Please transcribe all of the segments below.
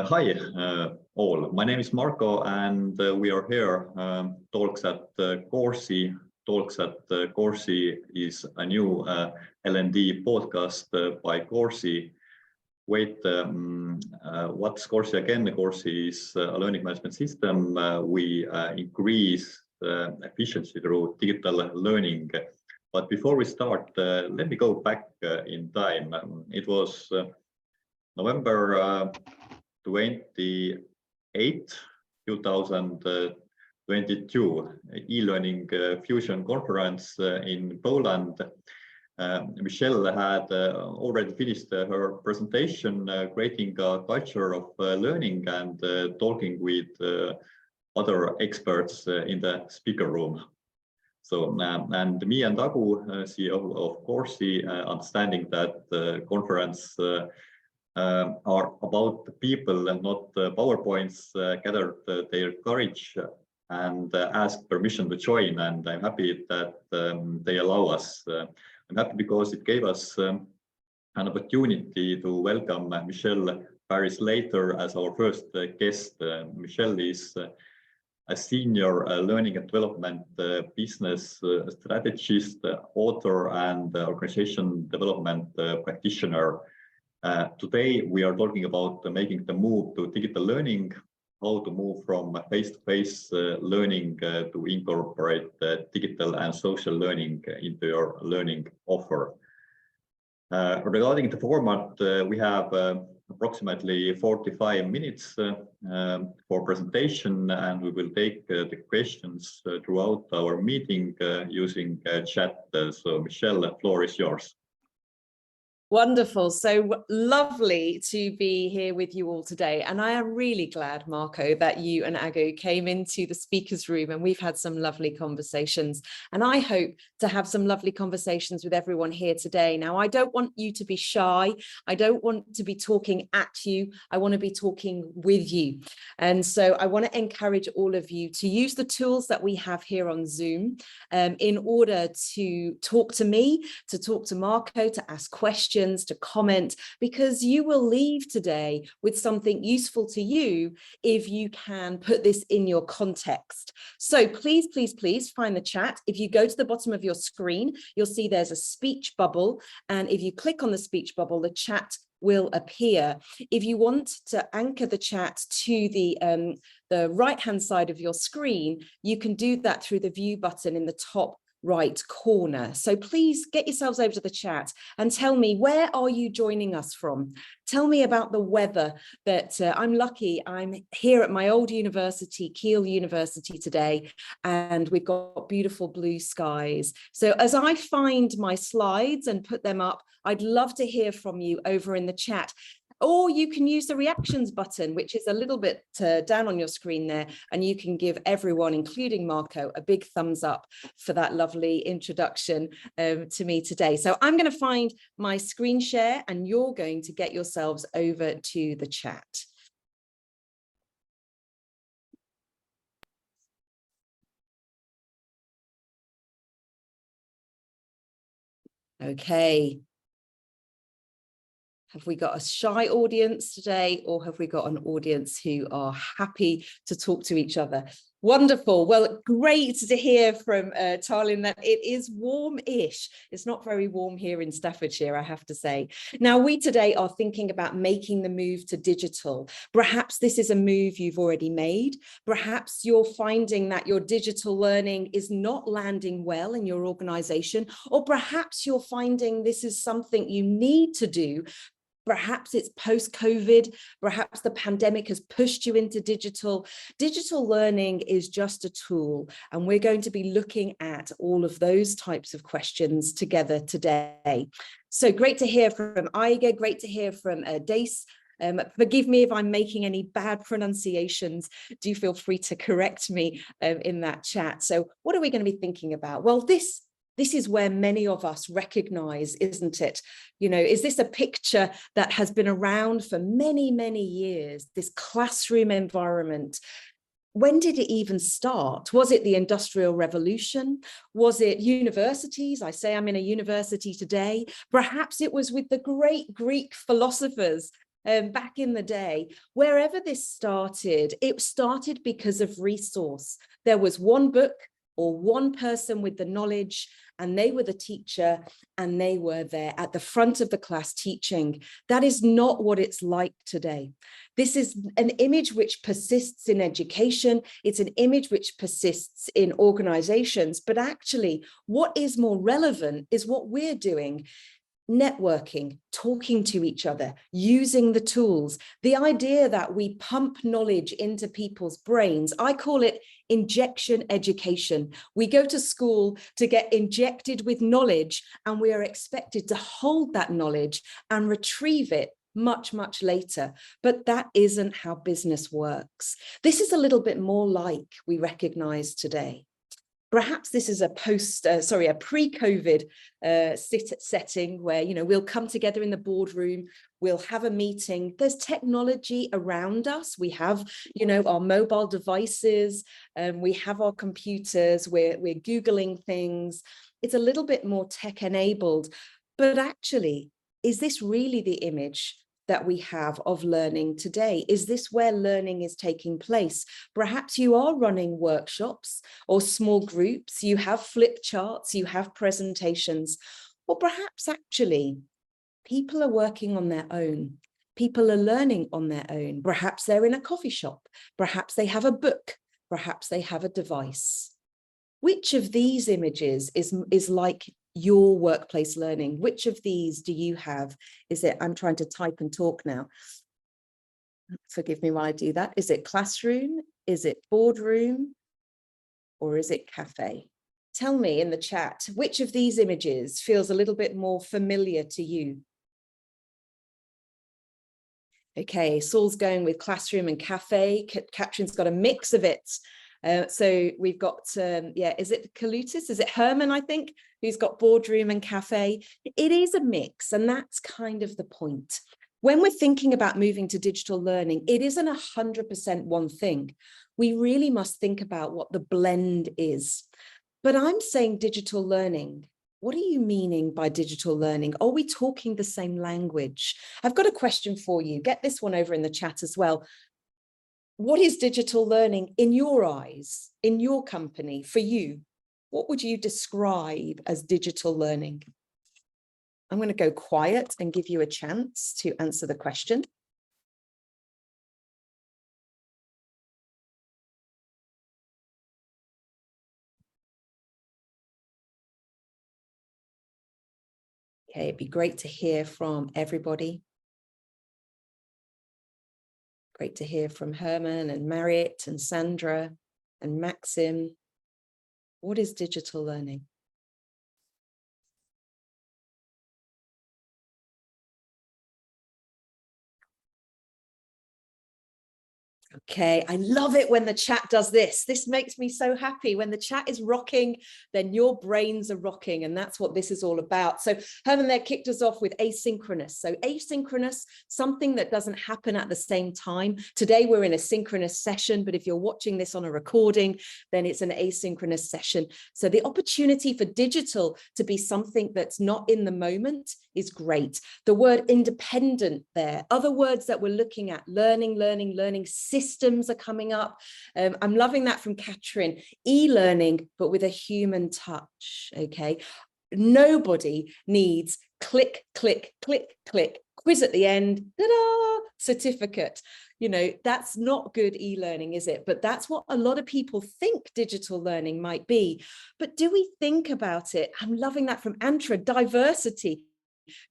Hi, all. My name is Marco, and we are here. Talks at Coursy. Talks at Coursy is a new L&D podcast by Coursy. What's Coursy again? Coursy is a learning management system. We increase efficiency through digital learning. But before we start, let me go back in time. It was November 28, 2022, e-learning fusion conference in Poland. Michelle had already finished her presentation, creating a culture of learning and talking with other experts in the speaker room. So, and me and Agu, CEO of Coursy, understanding that the conference are about the people and not PowerPoints, gathered their courage and asked permission to join. And I'm happy that they allow us. I'm happy because it gave us an opportunity to welcome Michelle Parry Slater as our first guest. Michelle is a senior learning and development business strategist, author, and organization development practitioner. Today, we are talking about making the move to digital learning, how to move from face-to-face learning to incorporate digital and social learning into your learning offer. Regarding the format, we have approximately 45 minutes for presentation, and we will take the questions throughout our meeting using chat. So Michelle, the floor is yours. Wonderful. So lovely to be here with you all today. And I am really glad, Marco, that you and Agu came into the speaker's room and we've had some lovely conversations. And I hope to have some lovely conversations with everyone here today. Now, I don't want you to be shy. I don't want to be talking at you. I want to be talking with you. And so I want to encourage all of you to use the tools that we have here on Zoom in order to talk to me, to talk to Marco, to ask questions, to comment, because you will leave today with something useful to you if you can put this in your context. So please, please, please find the chat. If you go to the bottom of your screen, you'll see there's a speech bubble. And if you click on the speech bubble, the chat will appear. If you want to anchor the chat to the right-hand side of your screen, you can do that through the view button in the top right corner. So please get yourselves over to the chat and tell me, where are you joining us from? Tell me about the weather. That I'm lucky, I'm here at my old university, Kiel University today, and we've got beautiful blue skies. So as I find my slides and put them up, I'd love to hear from you over in the chat. Or you can use the reactions button, which is a little bit down on your screen there, and you can give everyone, including Marco, a big thumbs up for that lovely introduction to me today. So I'm going to find my screen share, and you're going to get yourselves over to the chat. Okay. Have we got a shy audience today, or have we got an audience who are happy to talk to each other? Wonderful. Well, great to hear from Tarlin that it is warm-ish. It's not very warm here in Staffordshire, I have to say. Now, we today are thinking about making the move to digital. Perhaps this is a move you've already made. Perhaps you're finding that your digital learning is not landing well in your organization, or perhaps you're finding this is something you need to do. Perhaps it's post-COVID, perhaps the pandemic has pushed you into digital. Digital learning is just a tool, and we're going to be looking at all of those types of questions together today. So great to hear from Aiga, great to hear from Dace. Forgive me if I'm making any bad pronunciations. Do feel free to correct me in that chat. So what are we going to be thinking about? Well, this is where many of us recognize, isn't it? You know, is this a picture that has been around for many, many years, this classroom environment? When did it even start? Was it the Industrial Revolution? Was it universities? I say I'm in a university today. Perhaps it was with the great Greek philosophers back in the day, wherever this started, it started because of resource. There was one book or one person with the knowledge, and they were the teacher, and they were there at the front of the class teaching. That is not what it's like today. This is an image which persists in education. It's an image which persists in organizations, but actually what is more relevant is what we're doing. Networking, talking to each other, using the tools, the idea that we pump knowledge into people's brains. I call it injection education. We go to school to get injected with knowledge, and we are expected to hold that knowledge and retrieve it much, much later. But that isn't how business works. This is a little bit more like we recognize today. Perhaps this is a pre-COVID setting where, you know, we'll come together in the boardroom, we'll have a meeting. There's technology around us. We have, you know, our mobile devices, we have our computers, we're Googling things. It's a little bit more tech enabled, but actually, is this really the image that we have of learning today? Is this where learning is taking place? Perhaps you are running workshops or small groups, you have flip charts, you have presentations, or perhaps actually people are working on their own. People are learning on their own. Perhaps they're in a coffee shop, perhaps they have a book, perhaps they have a device. Which of these images is like your workplace learning? Which of these do you have? Is it, I'm trying to type and talk now. Forgive me while I do that. Is it classroom? Is it boardroom? Or is it cafe? Tell me in the chat, which of these images feels a little bit more familiar to you? Okay, Saul's going with classroom and cafe. Katherine's got a mix of it. So we've got, is it Kalutis? Is it Herman, I think, who's got boardroom and cafe? It is a mix, and that's kind of the point. When we're thinking about moving to digital learning, it isn't 100% one thing. We really must think about what the blend is. But I'm saying digital learning. What are you meaning by digital learning? Are we talking the same language? I've got a question for you. Get this one over in the chat as well. What is digital learning in your eyes, in your company, for you? What would you describe as digital learning? I'm going to go quiet and give you a chance to answer the question. Okay, it'd be great to hear from everybody. Great to hear from Herman and Mariette and Sandra and Maxim. What is digital learning? Okay, I love it when the chat does this. This makes me so happy. When the chat is rocking, then your brains are rocking, and that's what this is all about. So Herman there kicked us off with asynchronous. So asynchronous, something that doesn't happen at the same time. Today we're in a synchronous session, but if you're watching this on a recording, then it's an asynchronous session. So the opportunity for digital to be something that's not in the moment is great. The word independent there, other words that we're looking at, learning, systems are coming up. I'm loving that from Catherine, e-learning, but with a human touch, okay? Nobody needs click, click, click, click, quiz at the end, ta-da, certificate. You know, that's not good e-learning, is it? But that's what a lot of people think digital learning might be. But do we think about it? I'm loving that from Antra, diversity.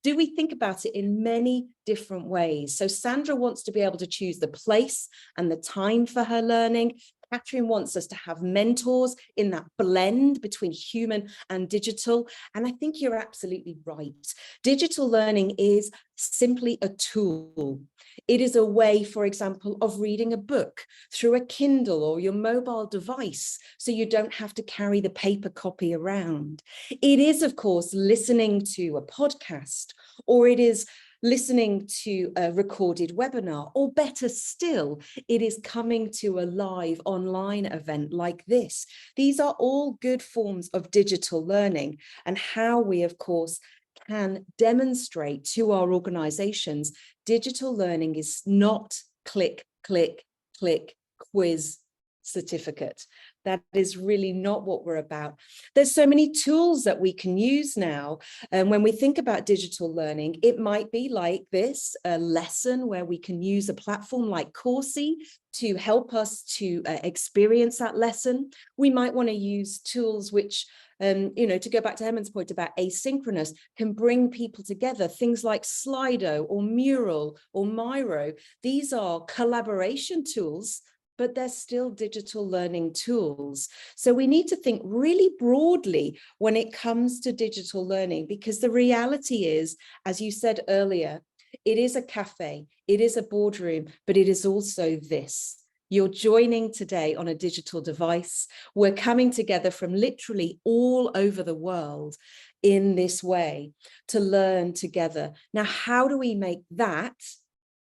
Do we think about it in many different ways? So Sandra wants to be able to choose the place and the time for her learning. Catherine wants us to have mentors in that blend between human and digital. And I think you're absolutely right. Digital learning is simply a tool. It is a way, for example, of reading a book through a Kindle or your mobile device, so you don't have to carry the paper copy around. It is, of course, listening to a podcast, or it is listening to a recorded webinar, or better still, it is coming to a live online event like this. These are all good forms of digital learning, and how we, of course, can demonstrate to our organizations, digital learning is not click, click, click, quiz, certificate. That is really not what we're about. There's so many tools that we can use now. And when we think about digital learning, it might be like this, a lesson where we can use a platform like Coursy to help us to experience that lesson. We might want to use tools which, to go back to Hemant's point about asynchronous, can bring people together. Things like Slido or Mural or Miro. These are collaboration tools, but they're still digital learning tools. So we need to think really broadly when it comes to digital learning, because the reality is, as you said earlier, it is a cafe, it is a boardroom, but it is also this. You're joining today on a digital device. We're coming together from literally all over the world in this way to learn together. Now, how do we make that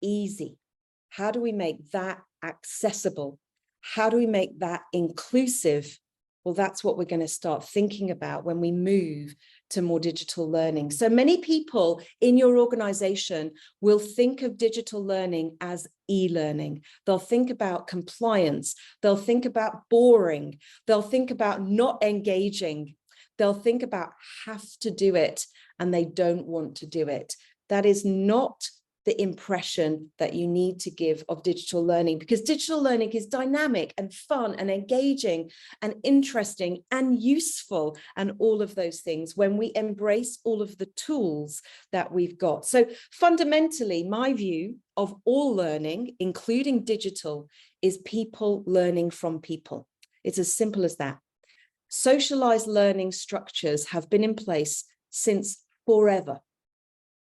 easy? How do we make that accessible? How do we make that inclusive? Well, that's what we're going to start thinking about when we move to more digital learning. So many people in your organization will think of digital learning as e-learning. They'll think about compliance. They'll think about boring. They'll think about not engaging. They'll think about have to do it, and they don't want to do it. That is not the impression that you need to give of digital learning, because digital learning is dynamic and fun and engaging and interesting and useful and all of those things when we embrace all of the tools that we've got. So fundamentally, my view of all learning, including digital, is people learning from people. It's as simple as that. Socialized learning structures have been in place since forever.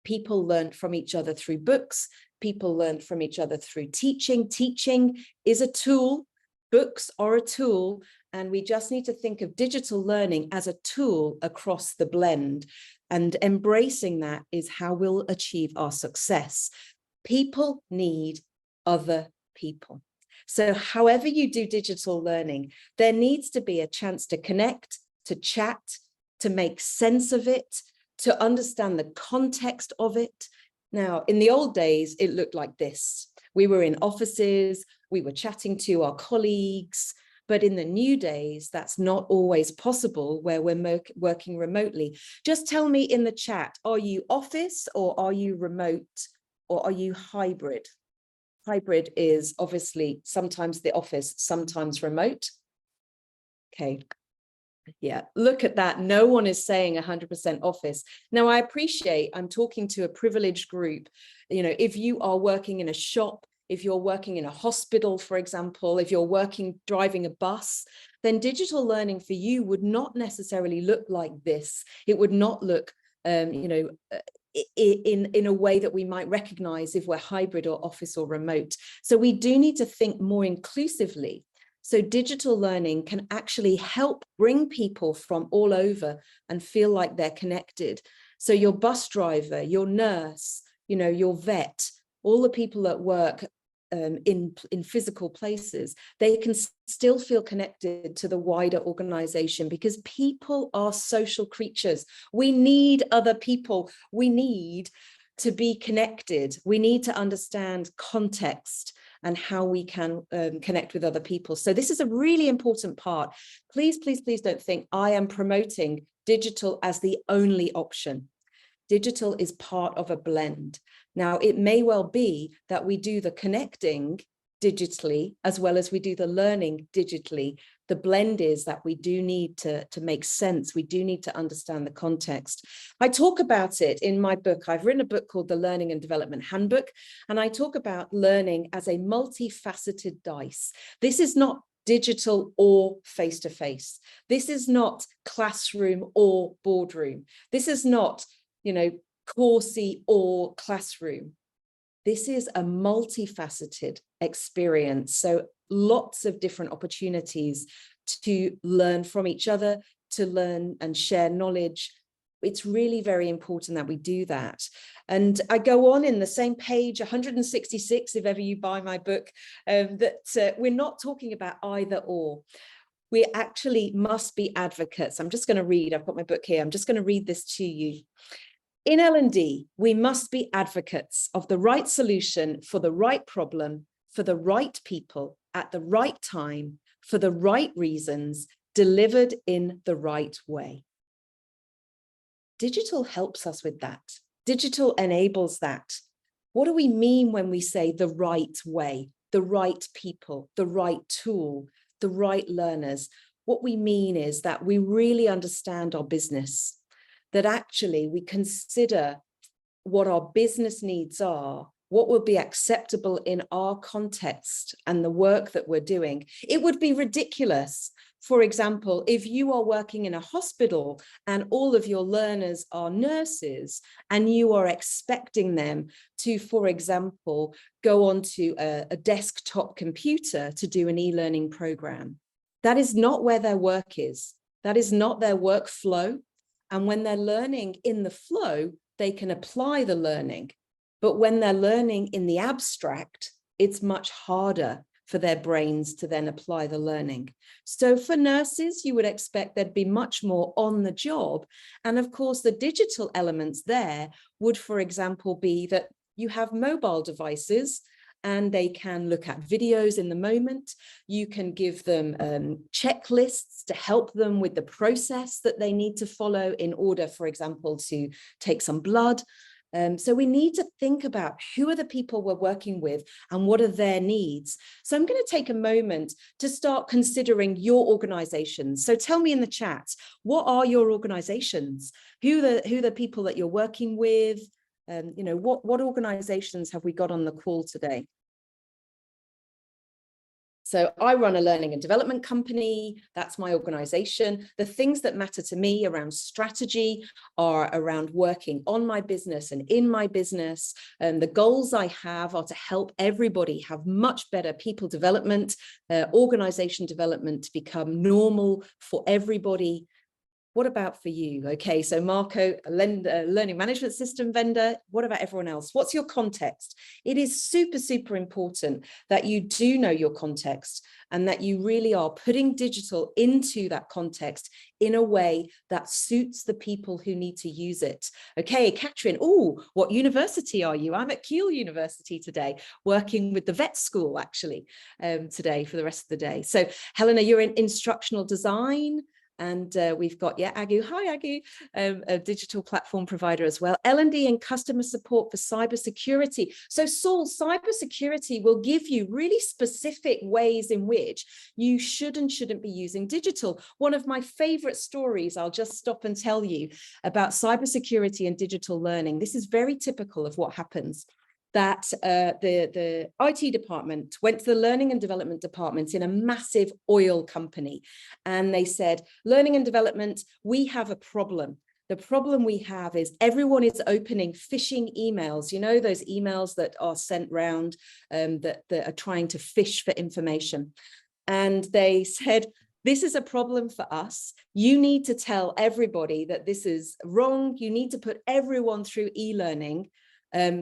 People learned from each other through books. People learned from each other through teaching. Teaching is a tool. Books are a tool. And we just need to think of digital learning as a tool across the blend. And embracing that is how we'll achieve our success. People need other people. So however you do digital learning, there needs to be a chance to connect, to chat, to make sense of it, to understand the context of it. Now, in the old days, it looked like this. We were in offices, we were chatting to our colleagues, but in the new days, that's not always possible where we're working remotely. Just tell me in the chat, are you office or are you remote or are you hybrid? Hybrid is obviously sometimes the office, sometimes remote. Okay. Yeah, look at that. No one is saying 100% office. Now, I appreciate I'm talking to a privileged group. You know, if you are working in a shop, if you're working in a hospital, for example, if you're driving a bus, then digital learning for you would not necessarily look like this. It would not look, in a way that we might recognize if we're hybrid or office or remote. So we do need to think more inclusively. So digital learning can actually help bring people from all over and feel like they're connected. So your bus driver, your nurse, your vet, all the people that work in physical places, they can still feel connected to the wider organization, because people are social creatures. We need other people. We need to be connected. We need to understand context and how we can connect with other people. So this is a really important part. Please, please, please don't think I am promoting digital as the only option. Digital is part of a blend. Now, it may well be that we do the connecting digitally as well as we do the learning digitally. The blend is that we do need to make sense. We do need to understand the context. I talk about it in my book. I've written a book called The Learning and Development Handbook, and I talk about learning as a multifaceted dice. This is not digital or face-to-face. This is not classroom or boardroom. This is not, Coursy or classroom. This is a multifaceted experience. So lots of different opportunities to learn from each other, to learn and share knowledge. It's really very important that we do that. And I go on in the same page, 166, if ever you buy my book, that we're not talking about either or. We actually must be advocates. I'm just going to read, I've got my book here. I'm just going to read this to you. In L&D, we must be advocates of the right solution for the right problem, for the right people, at the right time, for the right reasons, delivered in the right way. Digital helps us with that. Digital enables that. What do we mean when we say the right way, the right people, the right tool, the right learners? What we mean is that we really understand our business, that actually we consider what our business needs are, what would be acceptable in our context and the work that we're doing. It would be ridiculous, for example, if you are working in a hospital and all of your learners are nurses and you are expecting them to, for example, go onto a desktop computer to do an e-learning program. That is not where their work is. That is not their workflow. And when they're learning in the flow, they can apply the learning. But when they're learning in the abstract, it's much harder for their brains to then apply the learning. So for nurses, you would expect there'd be much more on the job. And of course, the digital elements there would, for example, be that you have mobile devices and they can look at videos in the moment. You can give them checklists to help them with the process that they need to follow in order, for example, to take some blood. So we need to think about who are the people we're working with and what are their needs. So I'm going to take a moment to start considering your organizations. So tell me in the chat, what are your organizations? Who are the people that you're working with? You know, what organizations have we got on the call today? So I run a learning and development company. That's my organization. The things that matter to me around strategy are around working on my business and in my business. And the goals I have are to help everybody have much better people development, organization development to become normal for everybody. What about for you? Okay, so Marco, a learning management system vendor. What about everyone else? What's your context? It is super, super important that you do know your context and that you really are putting digital into that context in a way that suits the people who need to use it. Okay, Catherine, oh, what university are you? I'm at Keele University today, working with the vet school actually today for the rest of the day. So Helena, you're in instructional design. And we've got, yeah, Agu, hi Agu, a digital platform provider as well. L&D and customer support for cybersecurity. So Saul, cybersecurity will give you really specific ways in which you should and shouldn't be using digital. One of my favorite stories, I'll just stop and tell you about cybersecurity and digital learning. This is very typical of what happens. That the IT department went to the learning and development department in a massive oil company. And they said, learning and development, we have a problem. The problem we have is everyone is opening phishing emails, you know, those emails that are sent round that are trying to fish for information. And they said, this is a problem for us. You need to tell everybody that this is wrong. You need to put everyone through e-learning.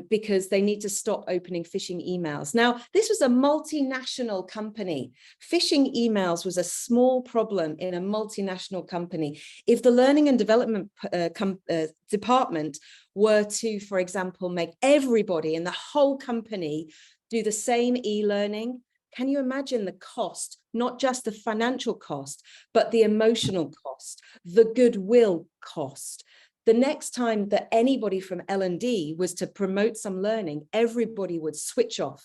Because they need to stop opening phishing emails. Now, this was a multinational company. Phishing emails was a small problem in a multinational company. If the learning and development department were to, for example, make everybody in the whole company do the same e-learning, can you imagine the cost, not just the financial cost, but the emotional cost, the goodwill cost? The next time that anybody from L&D was to promote some learning, everybody would switch off.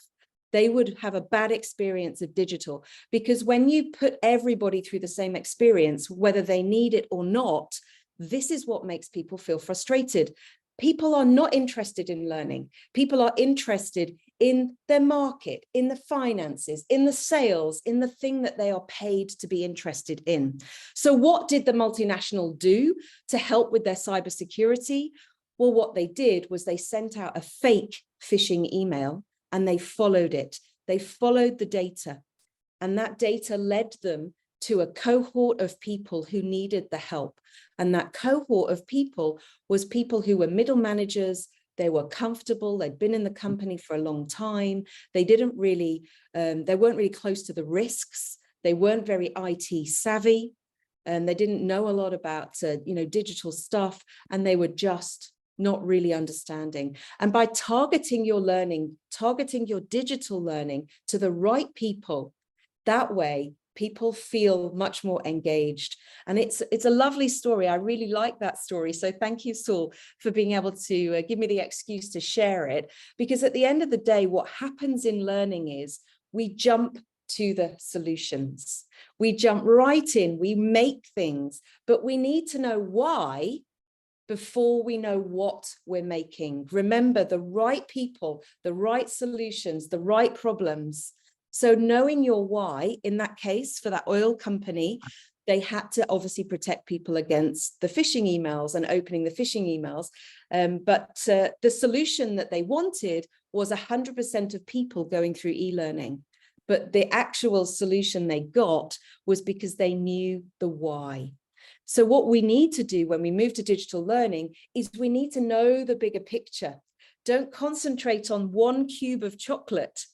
They would have a bad experience of digital, because when you put everybody through the same experience, whether they need it or not, this is what makes people feel frustrated. People are not interested in learning. People are interested in their market, in the finances, in the sales, in the thing that they are paid to be interested in. So what did the multinational do to help with their cybersecurity? Well, what they did was they sent out a fake phishing email and they followed it. They followed the data, and that data led them to a cohort of people who needed the help. And that cohort of people was people who were middle managers. They were comfortable. They'd been in the company for a long time. They didn't really, they weren't really close to the risks. They weren't very IT savvy, and they didn't know a lot about, you know, digital stuff. And they were just not really understanding. And by targeting your learning, targeting your digital learning to the right people, that way people feel much more engaged. And it's a lovely story. I really like that story. So thank you, Saul, for being able to give me the excuse to share it. Because at the end of the day, what happens in learning is we jump to the solutions. We jump right in, we make things, but we need to know why before we know what we're making. Remember, the right people, the right solutions, the right problems. So knowing your why, in that case, for that oil company, they had to obviously protect people against the phishing emails and opening the phishing emails. But the solution that they wanted was 100% of people going through e-learning. But the actual solution they got was because they knew the why. So what we need to do when we move to digital learning is we need to know the bigger picture. Don't concentrate on one cube of chocolate.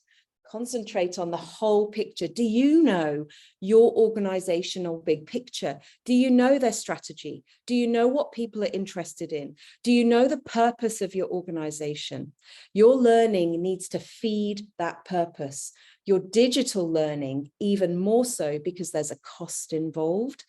Concentrate on the whole picture. Do you know your organizational big picture? Do you know their strategy? Do you know what people are interested in? Do you know the purpose of your organization? Your learning needs to feed that purpose. Your digital learning, even more so, because there's a cost involved.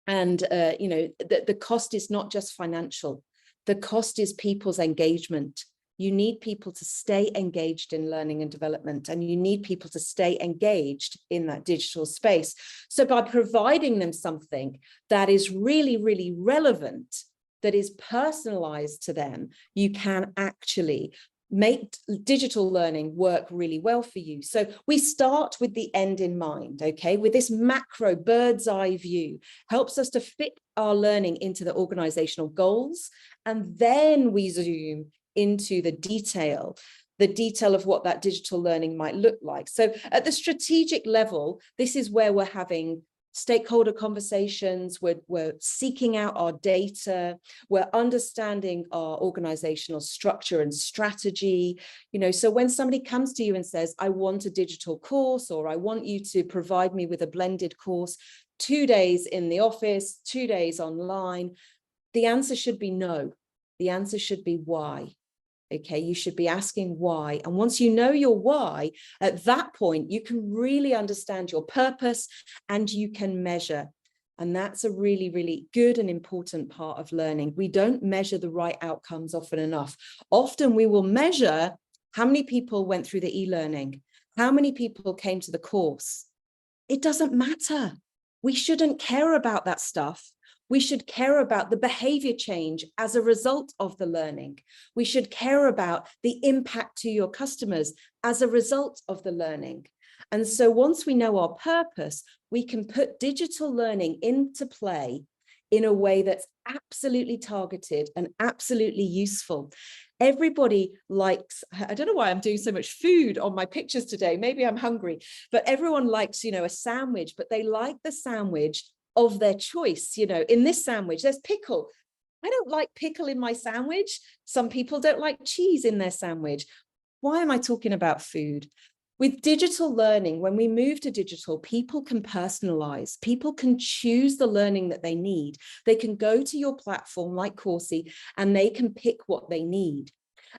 And, you know, the cost is not just financial. The cost is people's engagement. You need people to stay engaged in learning and development, and you need people to stay engaged in that digital space. So by providing them something that is really, really relevant, that is personalized to them, you can actually make digital learning work really well for you. So we start with the end in mind, okay? With this macro bird's eye view, helps us to fit our learning into the organizational goals, and then we zoom into the detail of what that digital learning might look like. So at the strategic level, this is where we're having stakeholder conversations, we're seeking out our data, we're understanding our organizational structure and strategy. You know, so when somebody comes to you and says, I want a digital course, or I want you to provide me with a blended course, 2 days in the office, 2 days online, the answer should be no. The answer should be why. Okay, you should be asking why. And once you know your why, at that point, you can really understand your purpose and you can measure. And that's a really, really good and important part of learning. We don't measure the right outcomes often enough. Often we will measure how many people went through the e-learning, how many people came to the course. It doesn't matter. We shouldn't care about that stuff. We should care about the behavior change as a result of the learning. We should care about the impact to your customers as a result of the learning. And so once we know our purpose, we can put digital learning into play in a way that's absolutely targeted and absolutely useful. Everybody likes, I don't know why I'm doing so much food on my pictures today, maybe I'm hungry, but everyone likes, you know, a sandwich, but they like the sandwich of their choice. You know, in this sandwich, there's pickle. I don't like pickle in my sandwich. Some people don't like cheese in their sandwich. Why am I talking about food? With digital learning, when we move to digital, people can personalize. People can choose the learning that they need. They can go to your platform like Coursy and they can pick what they need.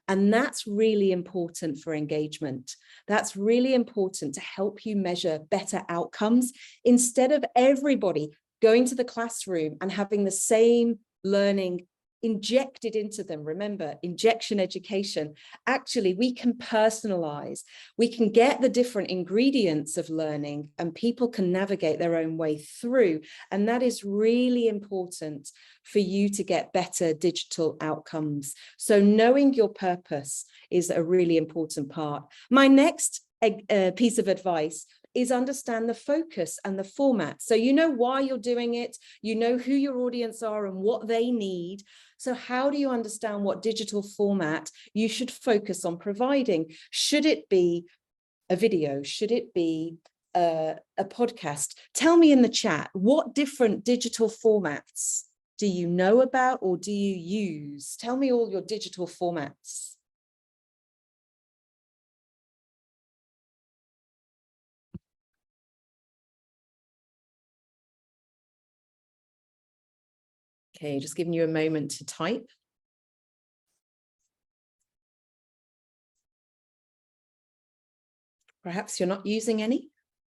And that's really important for engagement. That's really important to help you measure better outcomes instead of everybody going to the classroom and having the same learning injected into them. Remember, injection education. Actually, we can personalize. We can get the different ingredients of learning and people can navigate their own way through. And that is really important for you to get better digital outcomes. So knowing your purpose is a really important part. My next piece of advice is understand the focus and the format. So you know why you're doing it, you know who your audience are and what they need. So how do you understand what digital format you should focus on providing? Should it be a video? Should it be a podcast? Tell me in the chat, what different digital formats do you know about or do you use? Tell me all your digital formats. Okay, just giving you a moment to type. Perhaps you're not using any.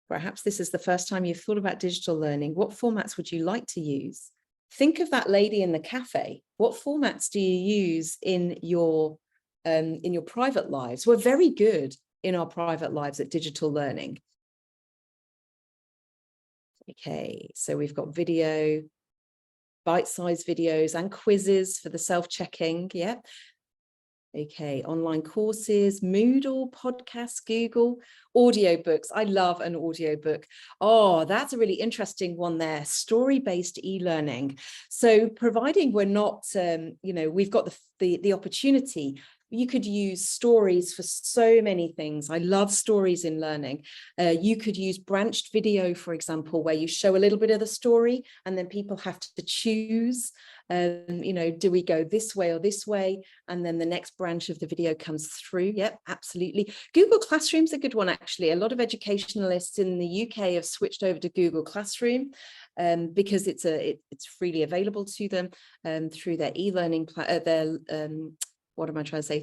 Perhaps this is the first time you've thought about digital learning. What formats would you like to use? Think of that lady in the cafe. What formats do you use in your private lives? We're very good in our private lives at digital learning. Okay, so we've got video, bite-sized videos and quizzes for the self-checking. Yeah. Okay, online courses, Moodle, podcasts, Google, audiobooks. I love an audiobook. Oh, that's a really interesting one there. Story-based e-learning. So providing we're not, we've got the opportunity, you could use stories for so many things. I love stories in learning. You could use branched video, for example, where you show a little bit of the story and then people have to choose, do we go this way or this way? And then the next branch of the video comes through. Yep, absolutely. Google Classroom's a good one, actually. A lot of educationalists in the UK have switched over to Google Classroom because it's freely available to them through their e-learning,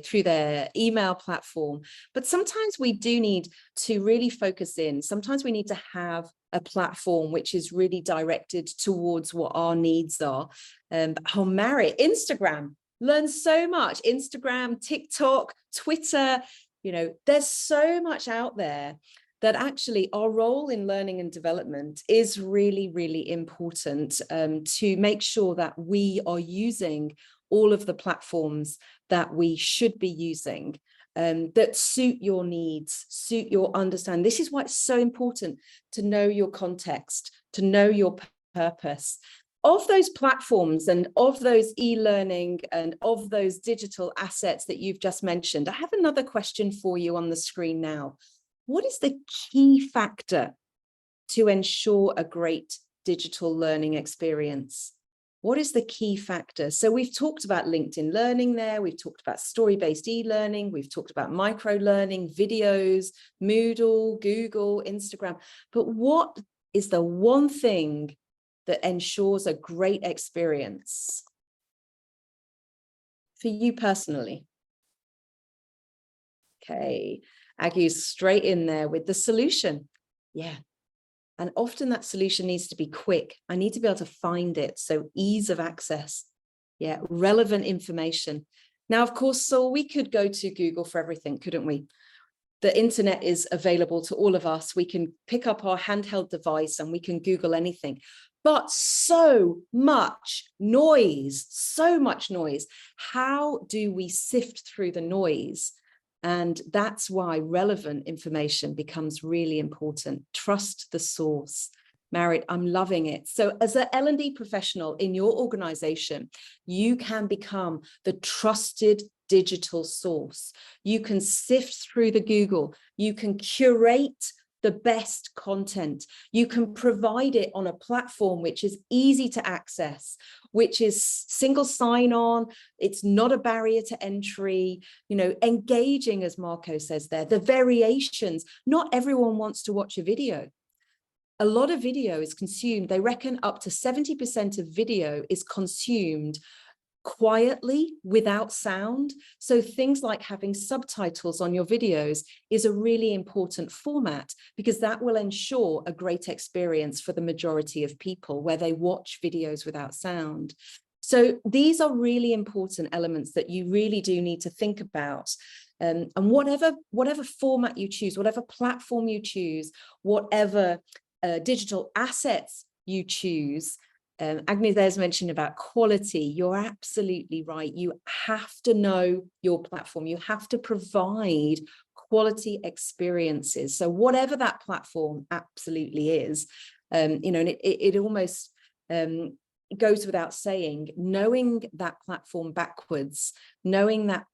through their email platform. But sometimes we do need to really focus in. Sometimes we need to have a platform which is really directed towards what our needs are. Parry, Instagram, learn so much. Instagram, TikTok, Twitter, there's so much out there that actually our role in learning and development is really, really important to make sure that we are using all of the platforms that we should be using that suit your needs, suit your understanding. This is why it's so important to know your context, to know your purpose. Of those platforms and of those e-learning and of those digital assets that you've just mentioned, I have another question for you on the screen now. What is the key factor to ensure a great digital learning experience? What is the key factor? So we've talked about LinkedIn Learning there. We've talked about story-based e-learning. We've talked about micro-learning, videos, Moodle, Google, Instagram. But what is the one thing that ensures a great experience for you personally? Okay, Agu's straight in there with the solution. Yeah. And often that solution needs to be quick. I need to be able to find it. So ease of access. Yeah, relevant information. Now, of course, so we could go to Google for everything, couldn't we? The internet is available to all of us. We can pick up our handheld device and we can Google anything. But so much noise, so much noise. How do we sift through the noise? And that's why relevant information becomes really important. Trust the source. Marit, I'm loving it. So as an L&D professional in your organization, you can become the trusted digital source. You can sift through the Google. You can curate the best content. You can provide it on a platform which is easy to access, which is single sign-on. It's not a barrier to entry, engaging, as Marco says there, the variations. Not everyone wants to watch a video. A lot of video is consumed. They reckon up to 70% of video is consumed quietly without sound. So things like having subtitles on your videos is a really important format because that will ensure a great experience for the majority of people where they watch videos without sound. So these are really important elements that you really do need to think about. And whatever format you choose, whatever platform you choose, whatever digital assets you choose, Agnes there's mentioned about quality. You're absolutely right. You have to know your platform. You have to provide quality experiences. So whatever that platform absolutely is, and it almost goes without saying, knowing that platform backwards, knowing that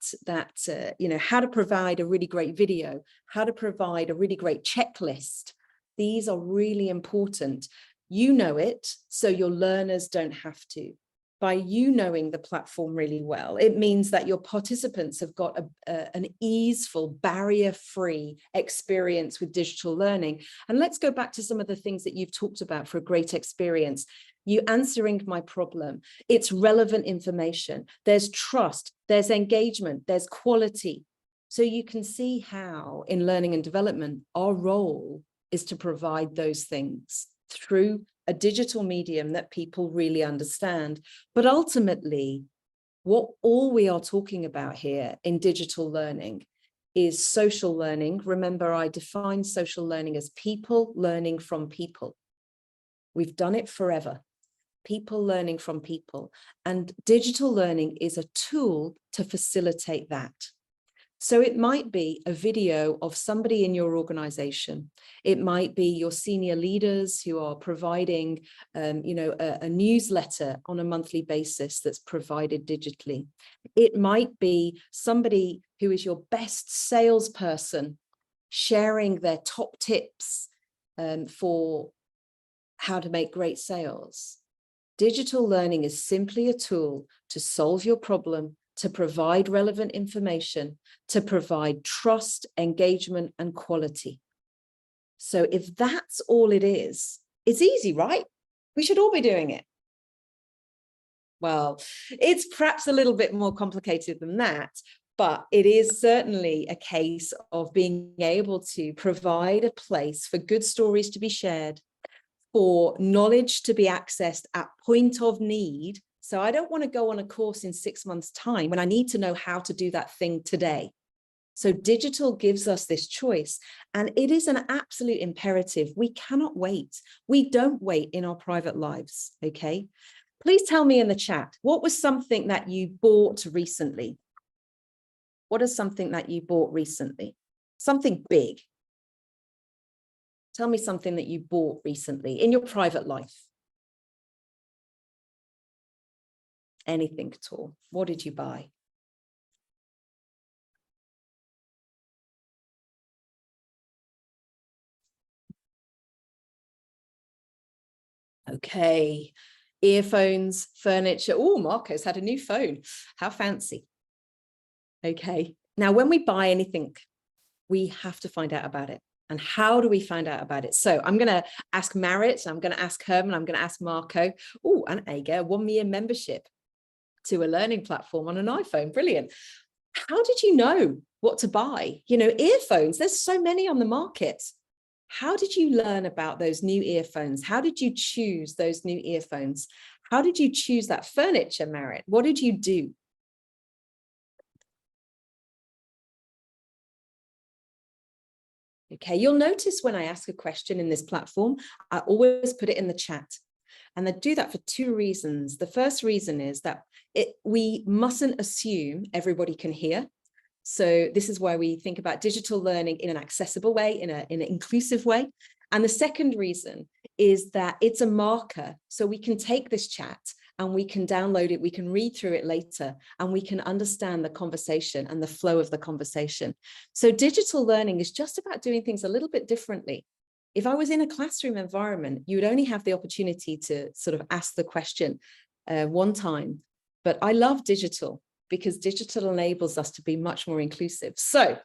how to provide a really great video, how to provide a really great checklist. These are really important. You know it, so your learners don't have to. By you knowing the platform really well, it means that your participants have got an easeful, barrier-free experience with digital learning. And let's go back to some of the things that you've talked about for a great experience. You answering my problem. It's relevant information. There's trust, there's engagement, there's quality. So you can see how in learning and development, our role is to provide those things through a digital medium that people really understand. But ultimately, what all we are talking about here in digital learning is social learning. Remember, I define social learning as people learning from people. We've done it forever. People learning from people. And digital learning is a tool to facilitate that. So it might be a video of somebody in your organization. It might be your senior leaders who are providing, a newsletter on a monthly basis that's provided digitally. It might be somebody who is your best salesperson sharing their top tips for how to make great sales. Digital learning is simply a tool to solve your problem, to provide relevant information, to provide trust, engagement, and quality. So if that's all it is, it's easy, right? We should all be doing it. Well, it's perhaps a little bit more complicated than that, but it is certainly a case of being able to provide a place for good stories to be shared, for knowledge to be accessed at point of need. So I don't want to go on a course in 6 months' time when I need to know how to do that thing today. So digital gives us this choice, and it is an absolute imperative. We cannot wait. We don't wait in our private lives, okay? Please tell me in the chat, what was something that you bought recently? What is something that you bought recently? Something big. Tell me something that you bought recently in your private life. Anything at all. What did you buy? Okay. Earphones, furniture. Oh, Marco's had a new phone. How fancy. Okay. Now, when we buy anything, we have to find out about it. And how do we find out about it? So I'm going to ask Marit, I'm going to ask Herman, I'm going to ask Marco. Oh, and Aga, 1 year membership to a learning platform on an iPhone. Brilliant. How did you know what to buy? You know, earphones, there's so many on the market. How did you learn about those new earphones? How did you choose those new earphones? How did you choose that furniture, Marit? What did you do? Okay, you'll notice when I ask a question in this platform, I always put it in the chat. And I do that for 2 reasons. The first reason is that we mustn't assume everybody can hear. So this is why we think about digital learning in an accessible way, in an inclusive way. And the second reason is that it's a marker. So we can take this chat and we can download it, we can read through it later, and we can understand the conversation and the flow of the conversation. So digital learning is just about doing things a little bit differently. If I was in a classroom environment, you would only have the opportunity to sort of ask the question one time. But I love digital because digital enables us to be much more inclusive. So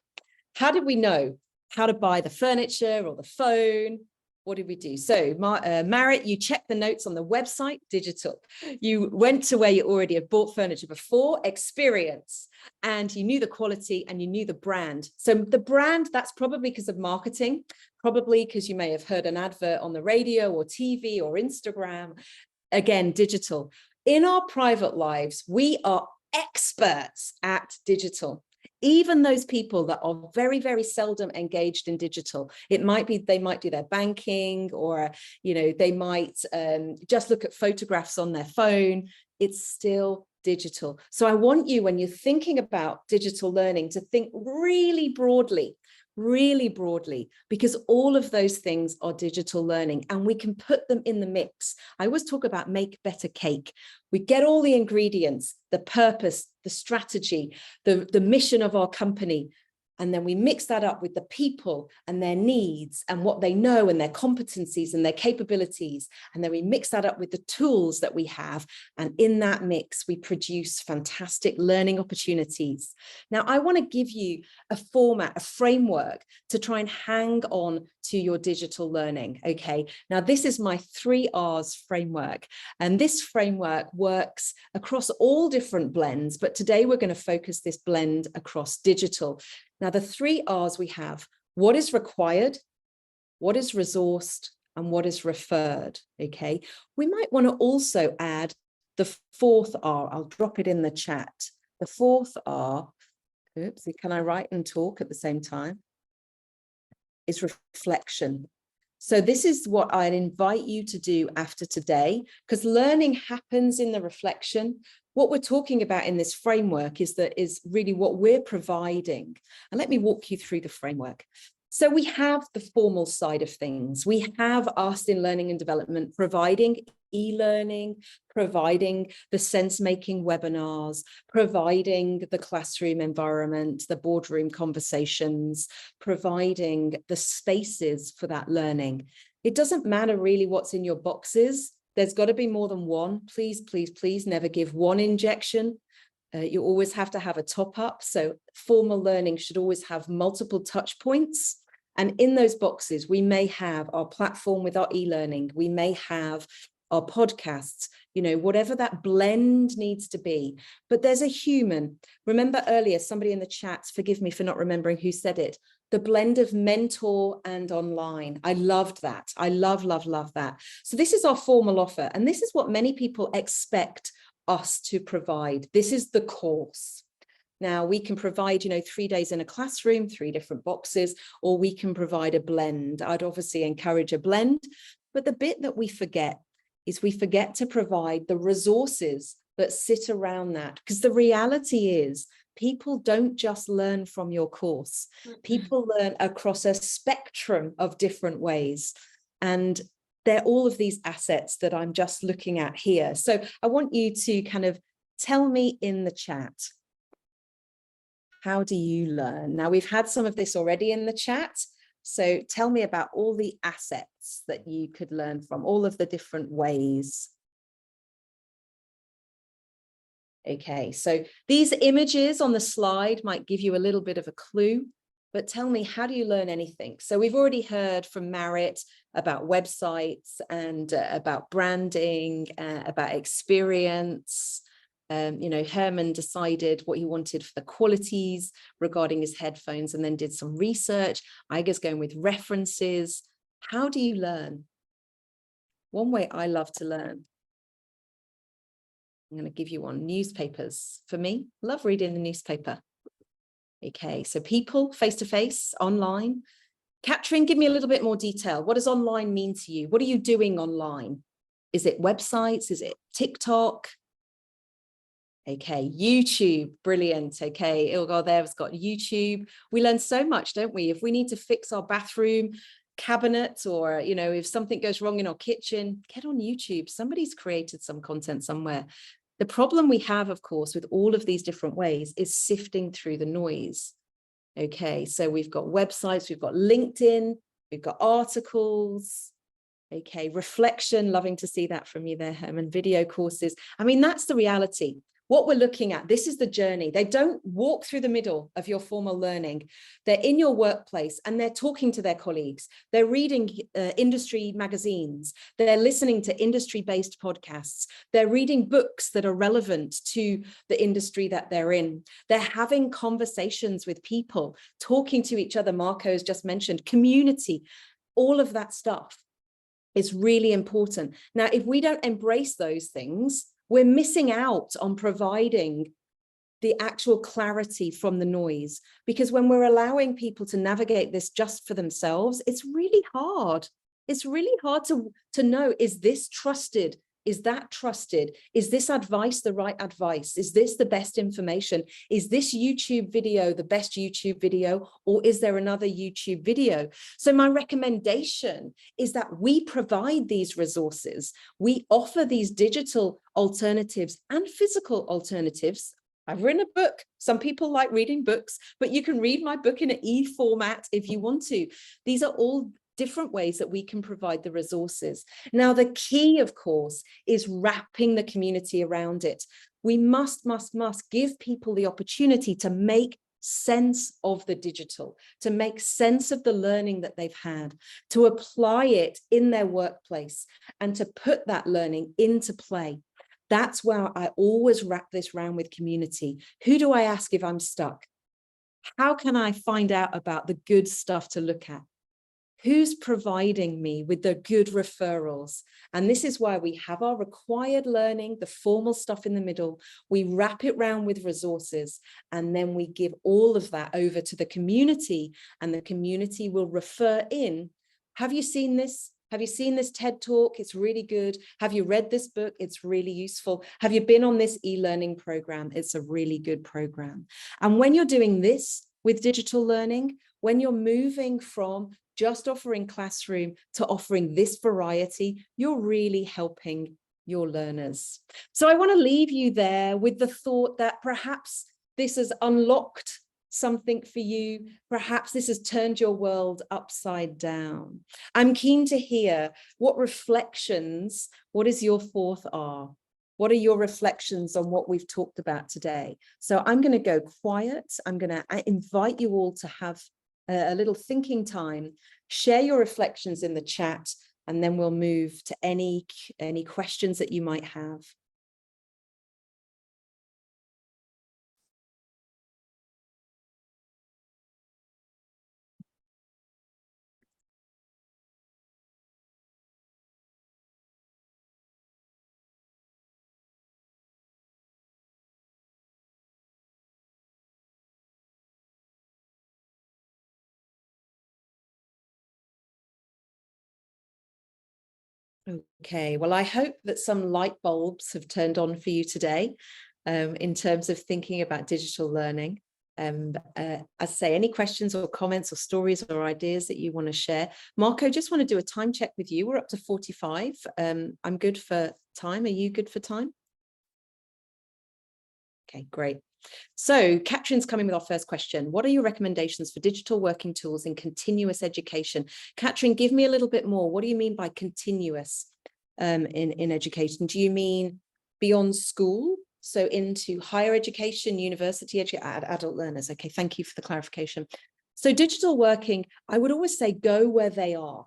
how did we know how to buy the furniture or the phone? What did we do? So Marit, you checked the notes on the website, digital. You went to where you already had bought furniture before, experience, and you knew the quality and you knew the brand. So the brand, that's probably because of marketing, probably because you may have heard an advert on the radio or TV or Instagram. Again, digital. In our private lives, we are experts at digital. Even those people that are very, very seldom engaged in digital, it might be they might do their banking, or they might just look at photographs on their phone. It's still digital. So I want you, when you're thinking about digital learning, to think really broadly, because all of those things are digital learning and we can put them in the mix. I always talk about make better cake. We get all the ingredients, the purpose, the strategy, the mission of our company, and then we mix that up with the people and their needs and what they know and their competencies and their capabilities. And then we mix that up with the tools that we have. And in that mix, we produce fantastic learning opportunities. Now, I want to give you a format, a framework to try and hang on to your digital learning. Okay. Now, this is my 3 R's framework. And this framework works across all different blends. But today we're going to focus this blend across digital. Now, the 3 R's we have: what is required, what is resourced, and what is referred. Okay, we might want to also add the 4th R. I'll drop it in the chat. The 4th R, oops, can I write and talk at the same time? Is reflection. So this is what I'd invite you to do after today, because learning happens in the reflection. What we're talking about in this framework is really what we're providing. And let me walk you through the framework. So we have the formal side of things. We have us in learning and development providing e-learning, providing the sense-making webinars, providing the classroom environment, the boardroom conversations, providing the spaces for that learning. It doesn't matter really what's in your boxes. There's got to be more than one. Please, please, please never give one injection. You always have to have a top up. So formal learning should always have multiple touch points. And in those boxes, we may have our platform with our e-learning. We may have our podcasts, whatever that blend needs to be. But there's a human. Remember earlier, somebody in the chat, forgive me for not remembering who said it, the blend of mentor and online. I loved that. I love, love, love that. So this is our formal offer. And this is what many people expect us to provide. This is the course. Now we can provide, 3 days in a classroom, 3 different boxes, or we can provide a blend. I'd obviously encourage a blend, but the bit that we forget is we forget to provide the resources that sit around that. Because the reality is people don't just learn from your course. People learn across a spectrum of different ways. And they're all of these assets that I'm just looking at here. So I want you to kind of tell me in the chat, how do you learn? Now we've had some of this already in the chat. So tell me about all the assets that you could learn from, all of the different ways. Okay, so these images on the slide might give you a little bit of a clue, but tell me, how do you learn anything? So we've already heard from Marit about websites and about branding, about experience. Herman decided what he wanted for the qualities regarding his headphones and then did some research. Iger's going with references. How do you learn? One way I love to learn, I'm going to give you one, newspapers. For me, love reading the newspaper. Okay, so people, face-to-face, online. Katrin, give me a little bit more detail. What does online mean to you? What are you doing online? Is it websites? Is it TikTok? Okay, YouTube, brilliant. Okay, Ilgar there's got YouTube. We learn so much, don't we? If we need to fix our bathroom cabinet, or, if something goes wrong in our kitchen, get on YouTube. Somebody's created some content somewhere. The problem we have, of course, with all of these different ways is sifting through the noise. Okay, so we've got websites, we've got LinkedIn, we've got articles. Okay, reflection, loving to see that from you there, Herman. Video courses. I mean, that's the reality. What we're looking at, this is the journey. They don't walk through the middle of your formal learning. They're in your workplace and they're talking to their colleagues. They're reading industry magazines. They're listening to industry-based podcasts. They're reading books that are relevant to the industry that they're in. They're having conversations with people, talking to each other. Marco's just mentioned community, all of that stuff is really important. Now, if we don't embrace those things, we're missing out on providing the actual clarity from the noise, because when we're allowing people to navigate this just for themselves, it's really hard. It's really hard to know, is this trusted? Is that trusted? Is this advice the right advice? Is this the best information? Is this YouTube video the best YouTube video, or is there another YouTube video? So my recommendation is that we provide these resources. We offer these digital alternatives and physical alternatives. I've written a book. Some people like reading books, but you can read my book in an e-format if you want to. These are all different ways that we can provide the resources. Now, the key, of course, is wrapping the community around it. We must give people the opportunity to make sense of the digital, to make sense of the learning that they've had, to apply it in their workplace, and to put that learning into play. That's where I always wrap this round with community. Who do I ask if I'm stuck? How can I find out about the good stuff to look at? Who's providing me with the good referrals? And this is why we have our required learning, the formal stuff in the middle. We wrap it round with resources, and then we give all of that over to the community, and the community will refer in. Have you seen this? Have you seen this TED talk? It's really good. Have you read this book? It's really useful. Have you been on this e-learning program? It's a really good program. And when you're doing this with digital learning, when you're moving from just offering classroom to offering this variety, you're really helping your learners. So I want to leave you there with the thought that perhaps this has unlocked something for you. Perhaps this has turned your world upside down. I'm keen to hear what reflections, what is your fourth R? What are your reflections on what we've talked about today? So I'm going to go quiet. I'm going to invite you all to have a little thinking time, share your reflections in the chat, and then we'll move to any questions that you might have. Okay, well, I hope that some light bulbs have turned on for you today in terms of thinking about digital learning. As I say, any questions or comments or stories or ideas that you want to share? Marco, just want to do a time check with you. We're up to 45. I'm good for time. Are you good for time? Okay, great. So Katrin's coming with our first question. What are your recommendations for digital working tools in continuous education? Katrin, give me a little bit more. What do you mean by continuous in education? Do you mean beyond school? So into higher education, university education, adult learners. Okay, thank you for the clarification. So digital working, I would always say go where they are.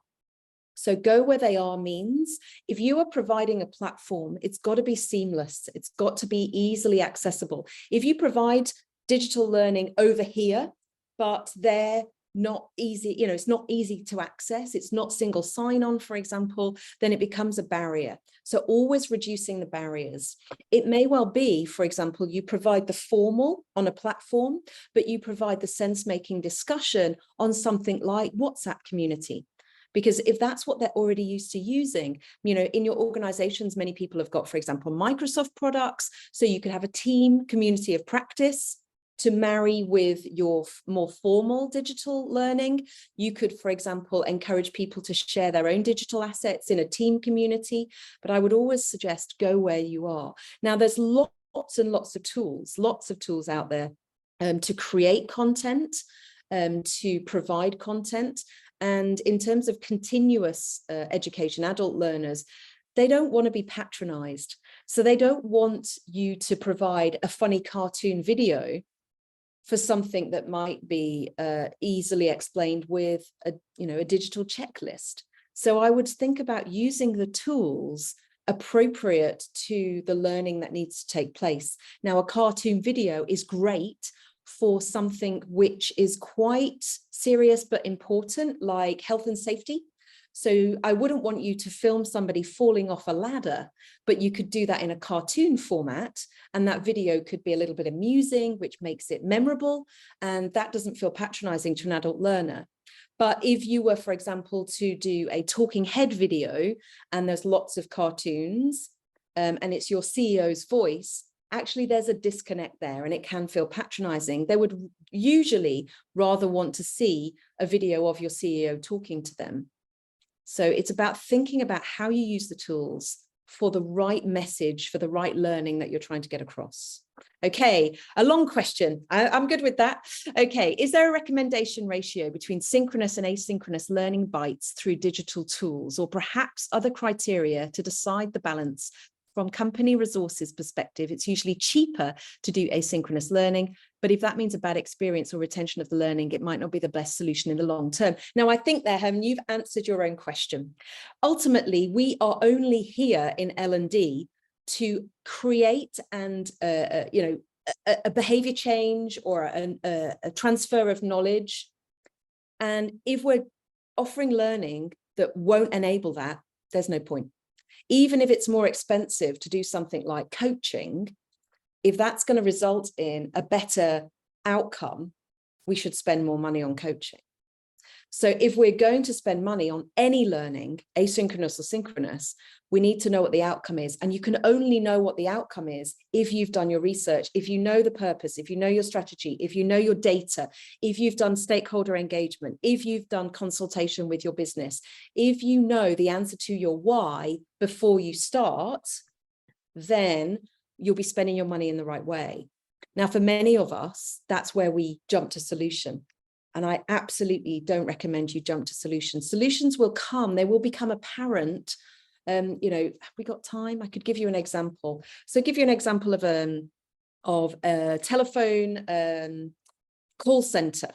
So go where they are means if you are providing a platform, it's got to be seamless. It's got to be easily accessible. If you provide digital learning over here, but they're not easy, you know, it's not easy to access, it's not single sign-on, for example, then it becomes a barrier. So always reducing the barriers. It may well be, for example, you provide the formal on a platform, but you provide the sense-making discussion on something like WhatsApp community. Because if that's what they're already used to using, you know, in your organizations, many people have got, for example, Microsoft products. So you could have a team community of practice to marry with your more formal digital learning. You could, for example, encourage people to share their own digital assets in a team community. But I would always suggest go where you are. Now, there's lots and lots of tools out there to create content, to provide content. And in terms of continuous education, adult learners, they don't want to be patronized. So they don't want you to provide a funny cartoon video for something that might be easily explained with a digital checklist. So I would think about using the tools appropriate to the learning that needs to take place. Now, a cartoon video is great for something which is quite serious but important, like health and safety. So I wouldn't want you to film somebody falling off a ladder, but you could do that in a cartoon format, and that video could be a little bit amusing, which makes it memorable, and that doesn't feel patronizing to an adult learner. But if you were, for example, to do a talking head video and there's lots of cartoons and it's your CEO's voice, actually there's a disconnect there and it can feel patronizing. They would usually rather want to see a video of your CEO talking to them. So it's about thinking about how you use the tools for the right message, for the right learning that you're trying to get across. Okay, a long question. I'm good with that. Okay, is there a recommendation ratio between synchronous and asynchronous learning bites through digital tools, or perhaps other criteria to decide the balance? From company resources perspective, it's usually cheaper to do asynchronous learning, but if that means a bad experience or retention of the learning, it might not be the best solution in the long term. Now, I think there, Herman, you've answered your own question. Ultimately, we are only here in L&D to create and a behavior change or a transfer of knowledge. And if we're offering learning that won't enable that, there's no point. Even if it's more expensive to do something like coaching, if that's going to result in a better outcome, we should spend more money on coaching. So if we're going to spend money on any learning, asynchronous or synchronous, we need to know what the outcome is. And you can only know what the outcome is if you've done your research, if you know the purpose, if you know your strategy, if you know your data, if you've done stakeholder engagement, if you've done consultation with your business, if you know the answer to your why before you start, then you'll be spending your money in the right way. Now, for many of us, that's where we jump to solution. And I absolutely don't recommend you jump to solutions. Solutions will come, they will become apparent. You know, have we got time? I could give you an example. So give you an example of a telephone call center.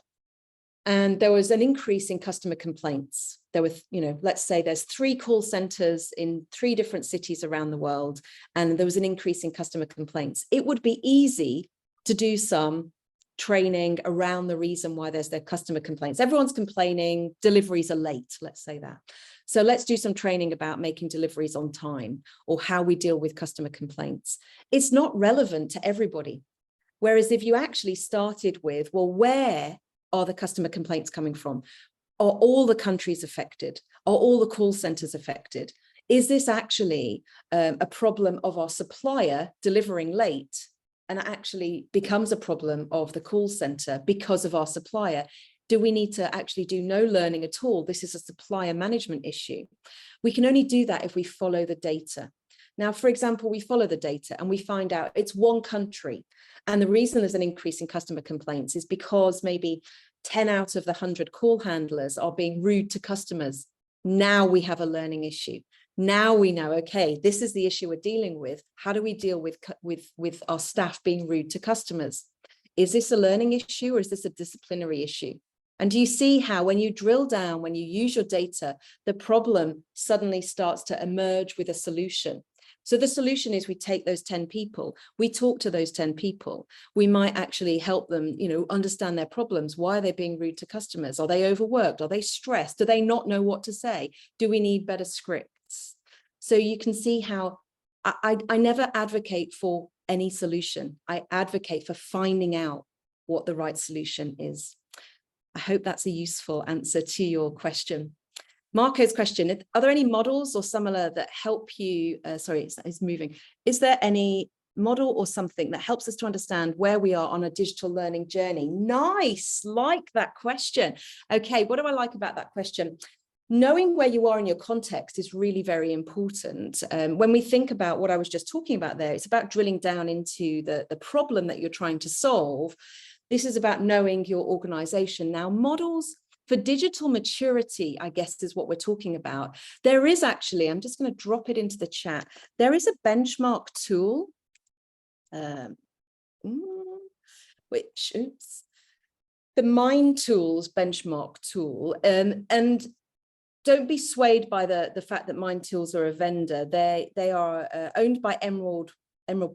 And there was an increase in customer complaints. There were, you know, let's say there's 3 call centers in 3 different cities around the world, and there was an increase in customer complaints. It would be easy to do some training around the reason why there's their customer complaints. Everyone's complaining, deliveries are late, let's say that. So let's do some training about making deliveries on time or how we deal with customer complaints. It's not relevant to everybody. Whereas if you actually started with, well, where are the customer complaints coming from? Are all the countries affected? Are all the call centers affected? Is this actually a problem of our supplier delivering late, and it actually becomes a problem of the call center because of our supplier? Do we need to actually do no learning at all? This is a supplier management issue. We can only do that if we follow the data. Now, for example, we follow the data and we find out it's one country. And the reason there's an increase in customer complaints is because maybe 10 out of the 100 call handlers are being rude to customers. Now we have a learning issue. Now we know, okay, this is the issue we're dealing with. How do we deal with our staff being rude to customers? Is this a learning issue or is this a disciplinary issue? And do you see how when you drill down, when you use your data, the problem suddenly starts to emerge with a solution? So the solution is we take those 10 people, we talk to those 10 people, we might actually help them, you know, understand their problems. Why are they being rude to customers? Are they overworked? Are they stressed? Do they not know what to say? Do we need better scripts? So you can see how I never advocate for any solution. I advocate for finding out what the right solution is. I hope that's a useful answer to your question. Marco's question, are there any models or similar that help you, sorry, it's moving. Is there any model or something that helps us to understand where we are on a digital learning journey? Nice, like that question. Okay, what do I like about that question? Knowing where you are in your context is really very important. When we think about what I was just talking about there, it's about drilling down into the problem that you're trying to solve. This is about knowing your organization. Now, models for digital maturity, I guess, is what we're talking about. There is actually, I'm just going to drop it into the chat. There is a benchmark tool, which, oops, the Mind Tools benchmark tool. And don't be swayed by the fact that Mind Tools are a vendor. They are owned by Emerald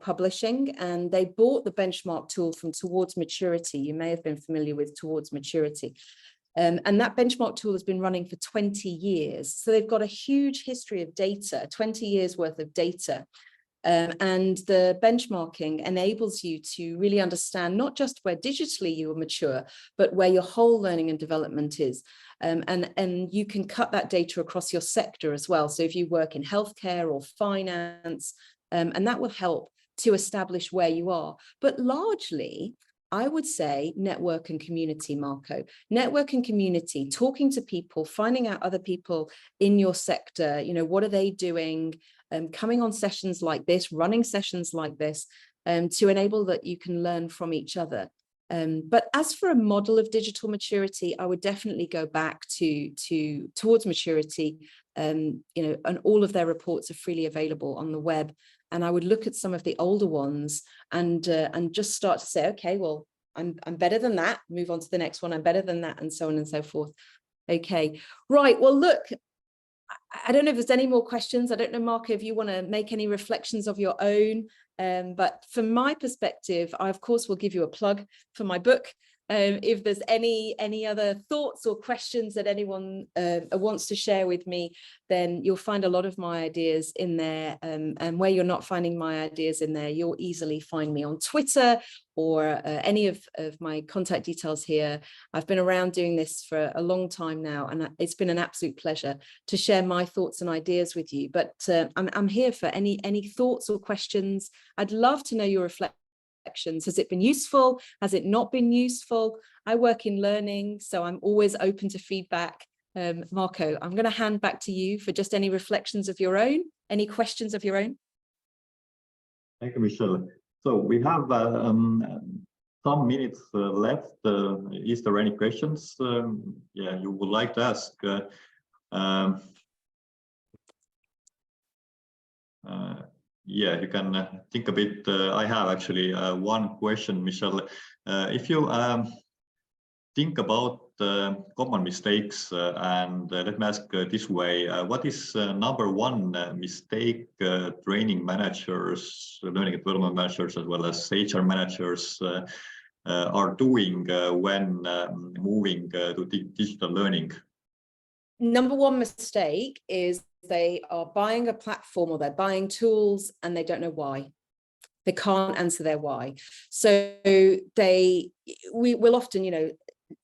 Publishing, and they bought the benchmark tool from Towards Maturity. You may have been familiar with Towards Maturity. And that benchmark tool has been running for 20 years. So they've got a huge history of data, 20 years worth of data. And the benchmarking enables you to really understand not just where digitally you are mature, but where your whole learning and development is. And you can cut that data across your sector as well. So if you work in healthcare or finance, and that will help to establish where you are. But largely, I would say network and community, Marco. Network and community, talking to people, finding out other people in your sector, you know, what are they doing, coming on sessions like this, running sessions like this, to enable that you can learn from each other. But as for a model of digital maturity, I would definitely go back to Towards Maturity, you know, and all of their reports are freely available on the web. And I would look at some of the older ones and just start to say, okay, well, I'm better than that. Move on to the next one. I'm better than that, and so on and so forth. Okay, right. Well, look, I don't know if there's any more questions. I don't know, Marco, if you want to make any reflections of your own. But from my perspective, I, of course, will give you a plug for my book. If there's any other thoughts or questions that anyone wants to share with me, then you'll find a lot of my ideas in there. And where you're not finding my ideas in there, you'll easily find me on Twitter or any of my contact details here. I've been around doing this for a long time now, and it's been an absolute pleasure to share my thoughts and ideas with you. But I'm here for any thoughts or questions. I'd love to know your reflections. Has it been useful? Has it not been useful? I work in learning, so I'm always open to feedback. Marco, I'm going to hand back to you for just any reflections of your own, any questions of your own. Thank you, Michelle. So we have some minutes left. Is there any questions you would like to ask? Yeah, you can think a bit. I have actually one question, Michelle. If you think about common mistakes, and let me ask this way, what is number one mistake training managers, learning and development managers, as well as HR managers are doing when moving to digital learning? Number one mistake is they are buying a platform or they're buying tools and they don't know why. They can't answer their why. So we will often,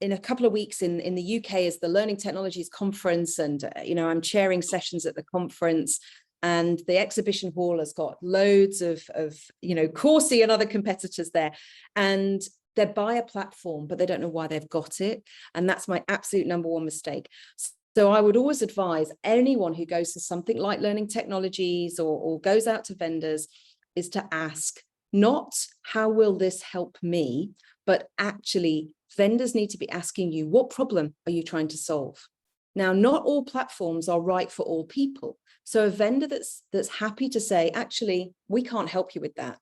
in a couple of weeks in the UK is the Learning Technologies Conference, and I'm chairing sessions at the conference, and the exhibition hall has got loads of Coursy and other competitors there, and they buy a platform but they don't know why they've got it, and that's my absolute number one mistake. So I would always advise anyone who goes to something like Learning Technologies or goes out to vendors is to ask, not how will this help me, but actually vendors need to be asking you, what problem are you trying to solve? Now, not all platforms are right for all people. So a vendor that's happy to say, actually, we can't help you with that,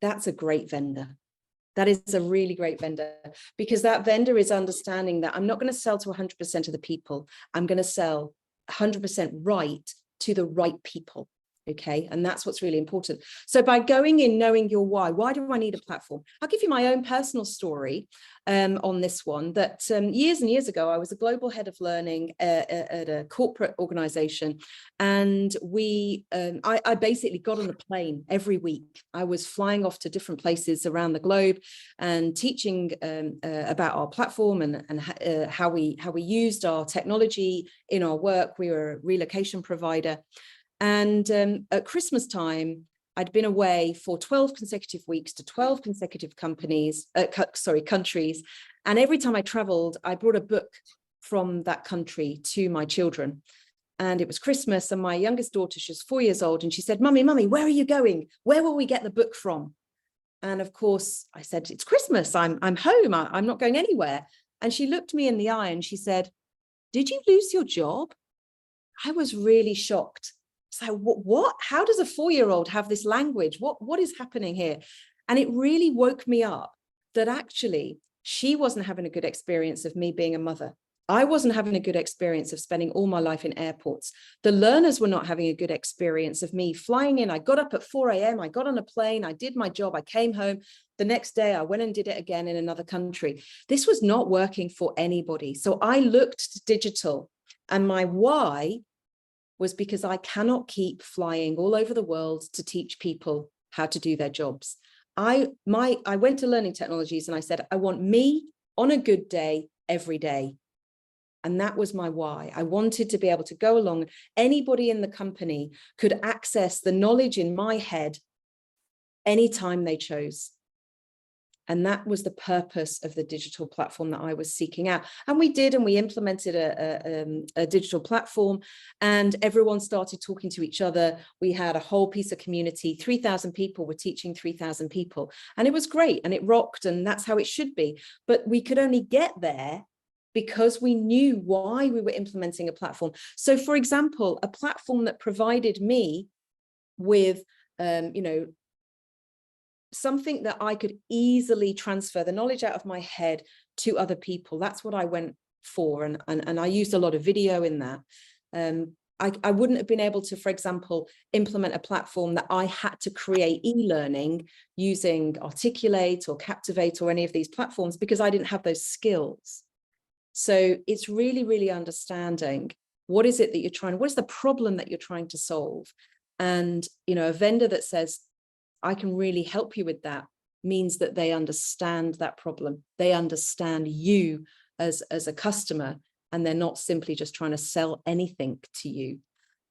that's a great vendor. That is a really great vendor, because that vendor is understanding that I'm not going to sell to 100% of the people. I'm going to sell 100% right to the right people. Okay. And that's what's really important. So by going in, knowing your why do I need a platform? I'll give you my own personal story on this one, that years and years ago, I was a global head of learning at a corporate organization. And I basically got on a plane every week. I was flying off to different places around the globe and teaching about our platform and how we used our technology in our work. We were a relocation provider. And at Christmas time, I'd been away for 12 consecutive weeks to 12 consecutive countries. And every time I traveled, I brought a book from that country to my children. And it was Christmas, and my youngest daughter, she was 4 years old, and she said, Mummy, where are you going? Where will we get the book from? And of course, I said, it's Christmas. I'm home. I'm not going anywhere. And she looked me in the eye and she said, did you lose your job? I was really shocked. So what? How does a 4-year-old have this language? What is happening here? And it really woke me up that actually she wasn't having a good experience of me being a mother. I wasn't having a good experience of spending all my life in airports. The learners were not having a good experience of me flying in. I got up at 4 a.m. I got on a plane. I did my job. I came home. The next day, I went and did it again in another country. This was not working for anybody. So I looked to digital, and my why was because I cannot keep flying all over the world to teach people how to do their jobs. I went to Learning Technologies and I said, I want me on a good day every day. And that was my why. I wanted to be able to go along. Anybody in the company could access the knowledge in my head anytime they chose. And that was the purpose of the digital platform that I was seeking out. And we did, and we implemented a digital platform, and everyone started talking to each other. We had a whole piece of community. 3,000 people were teaching 3,000 people. And it was great, and it rocked, and that's how it should be. But we could only get there because we knew why we were implementing a platform. So for example, a platform that provided me with, something that I could easily transfer the knowledge out of my head to other people. That's what I went for. And I used a lot of video in that. I wouldn't have been able to, for example, implement a platform that I had to create e-learning using Articulate or Captivate or any of these platforms because I didn't have those skills. So it's really, really understanding what is it that you're trying, what is the problem that you're trying to solve? And, you know, a vendor that says, I can really help you with that means that they understand that problem. They understand you as a customer, and they're not simply just trying to sell anything to you.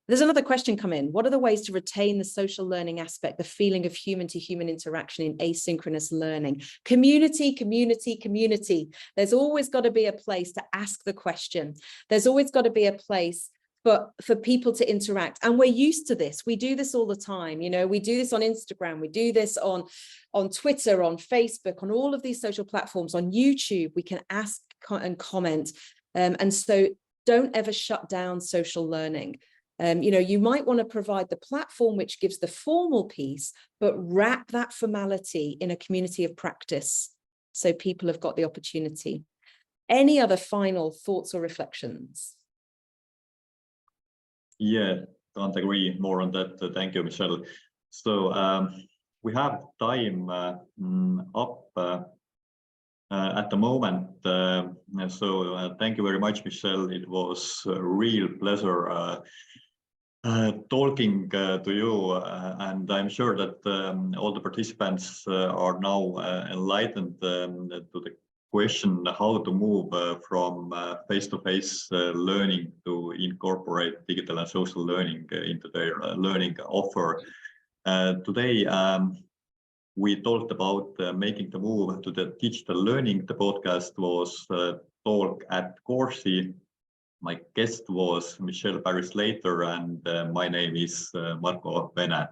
There's another question come in. What are the ways to retain the social learning aspect, the feeling of human-to-human interaction in asynchronous learning? Community, community, community. There's always got to be a place to ask the question. There's always got to be a place for people to interact. And we're used to this. We do this all the time. You know, we do this on Instagram. We do this on Twitter, on Facebook, on all of these social platforms, on YouTube. We can ask and comment. And so don't ever shut down social learning. You know, you might want to provide the platform which gives the formal piece, but wrap that formality in a community of practice so people have got the opportunity. Any other final thoughts or reflections? Yeah, can't agree more on that. Thank you, Michelle. So we have time up at the moment. So thank you very much, Michelle. It was a real pleasure talking to you, and I'm sure that all the participants are now enlightened to the question how to move from face-to-face learning to incorporate digital and social learning into their learning offer. Today, we talked about making the move to the digital learning. The podcast was talk at Coursy. My guest was Michelle Parry Slater, and my name is Marko Vene.